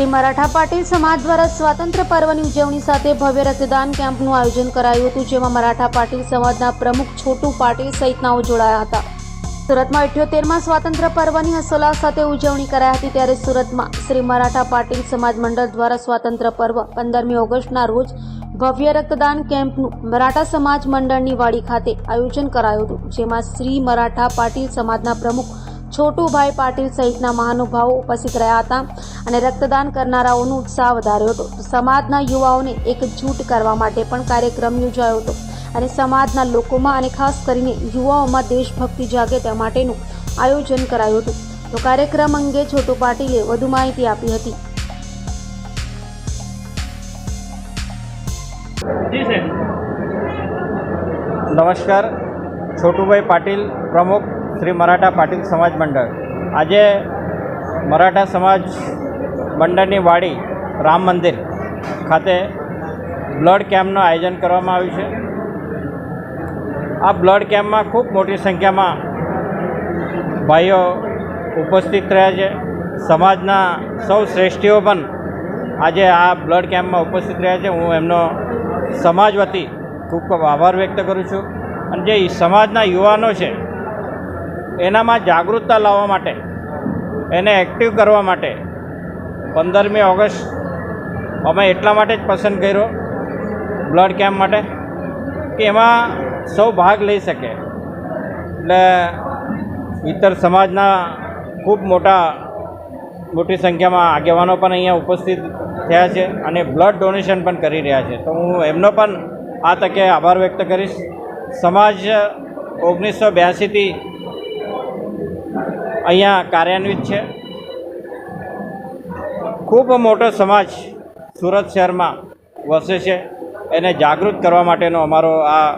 શ્રી મરાઠા પાટીલ સમાજ દ્વારા સ્વાતંત્ર્ય પર્વની ઉજવણી સાથે ભવ્ય રક્તદાન કેમ્પનું આયોજન કરાયું હતું, જેમાં મરાઠા પાટીલ સમાજના પ્રમુખ છોટુ પાટીલ સહિતનાઓ જોડાયા હતા. સુરતમાં 78મા સ્વાતંત્ર્ય પર્વની હર્ષોલ્લાસ સાથે ઉજવણી કરાઈ હતી. ત્યારે સુરતમાં શ્રી મરાઠા પાટીલ સમાજ મંડળ દ્વારા સ્વાતંત્ર્ય પર્વ 15મી ઓગસ્ટના રોજ ભવ્ય રક્તદાન કેમ્પનું મરાઠા સમાજ મંડળની વાડી ખાતે આયોજન કરાયું હતું, જેમાં શ્રી મરાઠા પાટીલ સમાજના પ્રમુખ છોટુભાઈ પાટીલ સહિતના મહાનુભાવો ઉપસ્થિત રહ્યા હતા અને રક્તદાન કરનારાઓનો ઉત્સાહ વધાર્યો હતો. સમાજના યુવાઓને એકજૂટ કરવા માટે પણ કાર્યક્રમ યોજાયો હતો અને સમાજના લોકોમાં અને ખાસ કરીને યુવાઓમાં દેશભક્તિ જાગે તે માટેનું આયોજન કરાયું હતું. તો કાર્યક્રમ અંગે છોટુ પાટીલે વધુ માહિતી આપી હતી. નમસ્કાર, છોટુભાઈ પાટીલ, પ્રમુખ શ્રી મરાઠા પાટીલ સમાજ મંડળ. આજે મરાઠા સમાજ મંડળની વાડી રામ મંદિર ખાતે બ્લડ કેમ્પનું આયોજન કરવામાં આવ્યું છે. આ બ્લડ કેમ્પમાં ખૂબ મોટી સંખ્યામાં ભાઈઓ ઉપસ્થિત રહ્યા છે. સમાજના સૌ શ્રેષ્ઠીઓ પણ આજે આ બ્લડ કેમ્પમાં ઉપસ્થિત રહ્યા છે. હું એમનો સમાજ વતી ખૂબ ખૂબ આભાર વ્યક્ત કરું છું. અને જે સમાજના યુવાનો છે એનામાં જાગૃતતા લાવવા માટે, એને એક્ટિવ કરવા માટે 15મી ઓગસ્ટ અમે એટલા માટે જ પસંદ કર્યો બ્લડ કેમ્પ માટે કે એમાં સૌ ભાગ લઈ શકે. એટલે ઇતર સમાજના ખૂબ મોટી સંખ્યામાં આગેવાનો પણ અહીંયા ઉપસ્થિત થયા છે અને બ્લડ ડોનેશન પણ કરી રહ્યા છે. તો હું એમનો પણ આ તકે આભાર વ્યક્ત કરીશ. સમાજ 1982થી અહીંયા કાર્યાન્વિત છે. ખૂબ મોટો સમાજ સુરત શહેરમાં વસે છે. એને જાગૃત કરવા માટેનો અમારો આ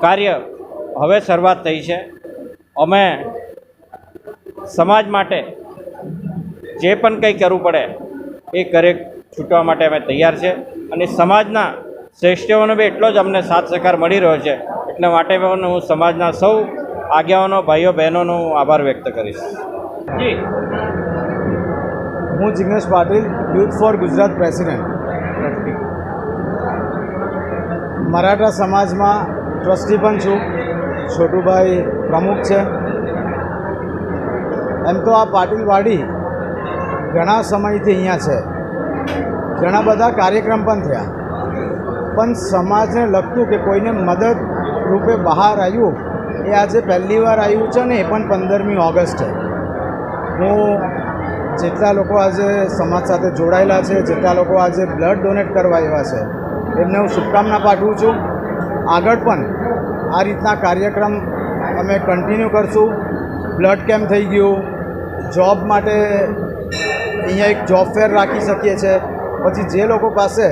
કાર્ય હવે શરૂઆત થઈ છે. અમે સમાજ માટે જે પણ કંઈ કરવું પડે એ કરે છૂટવા માટે અમે તૈયાર છે. અને સમાજના શ્રેષ્ઠીઓનો બી એટલો જ અમને સાથ સહકાર મળી રહ્યો છે. એટલા માટે પણ હું સમાજના સૌ આગેવાનો, ભાઈઓ બહેનોનો આભાર વ્યક્ત કરીશ. જી, હું Jignesh Patil, youth for Gujarat president. Maratha સમાજમાં ટ્રસ્ટી પણ છું. છોટુભાઈ પ્રમુખ છે. એમ તો આ પાટીલવાડી ઘણા સમયથી અહીંયા છે. ઘણા બધા કાર્યક્રમ પણ થયા, પણ સમાજને લગતું કે કોઈને મદદ રૂપે બહાર આવ્યું એ આજે પહેલી વાર આવ્યું છે ને એ પણ 15મી ઓગસ્ટ છે. હું જેટલા લોકો આજે સમાજ સાથે જોડાયેલા છે, જેટલા લોકો આજે બ્લડ ડોનેટ કરવા આવ્યા છે, એમને હું શુભકામના પાઠવું છું. આગળ પણ આ રીતના કાર્યક્રમ અમે કન્ટિન્યુ કરશું. બ્લડ કેમ્પ થઈ ગયું, જોબ માટે અહીંયા એક જોબ ફેર રાખી શકીએ છીએ. પછી જે લોકો પાસે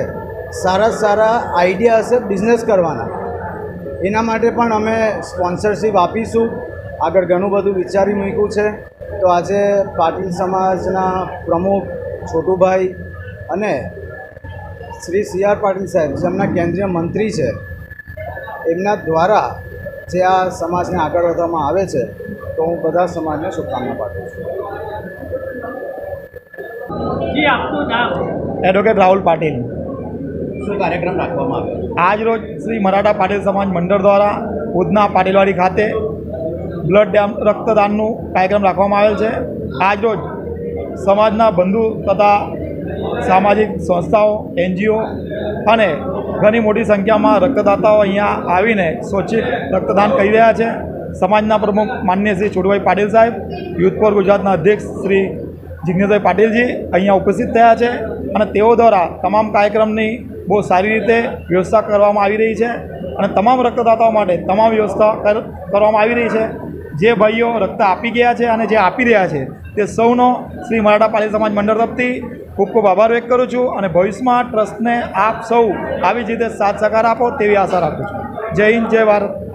સારા આઈડિયા હશે બિઝનેસ કરવાના, એના માટે પણ અમે સ્પોન્સરશિપ આપીશું. આગળ ઘણું બધું વિચારી મૂક્યું છે. તો આજે પાટીલ સમાજના પ્રમુખ છોટુભાઈ અને શ્રી સી.આર. પાટીલ સાહેબ, જેમના કેન્દ્રીય મંત્રી છે, એમના દ્વારા જે આ સમાજને આગળ વધવામાં આવે છે, તો હું બધા સમાજને શુભકામના પાઠવું છું. જી, આપનું નામ? એડવોકેટ રાહુલ પાટીલ. શું કાર્યક્રમ રાખવામાં આવ્યો? આજ રોજ શ્રી મરાઠા પાટીલ સમાજ મંડળ દ્વારા ઉધના પાટીલવાડી ખાતે બ્લડ રક્તદાનનું કાર્યક્રમ રાખવામાં આવેલ છે. આજ રોજ સમાજના બંધુ તથા સામાજિક સંસ્થાઓ, NGO અને ઘણી મોટી સંખ્યામાં રક્તદાતાઓ અહીંયા આવીને સ્વૈચ્છિક રક્તદાન કરી રહ્યા છે. સમાજના પ્રમુખ માનનીય શ્રી છોટુભાઈ પાટીલ સાહેબ, યુથ ફોર ગુજરાતના અધ્યક્ષ શ્રી જિગ્નેશભાઈ પાટીલજી અહીંયા ઉપસ્થિત થયા છે અને તેઓ દ્વારા તમામ કાર્યક્રમની બહુ સારી રીતે વ્યવસ્થા કરવામાં આવી રહી છે અને તમામ રક્તદાતાઓ માટે તમામ વ્યવસ્થા કરવામાં આવી રહી છે. જે ભાઈઓ રક્ત આપી ગયા છે અને જે આપી રહ્યા છે તે સૌનો શ્રી મરાઠા પાટીલ સમાજ મંડળ તરફથી ખૂબ ખૂબ આભાર વ્યક્ત કરું છું અને ભવિષ્યમાં ટ્રસ્ટને આપ સૌ આવી જ રીતે સાથ સહકાર આપો તેવી આશા રાખું છું. જય હિન્દ, જય ભારત.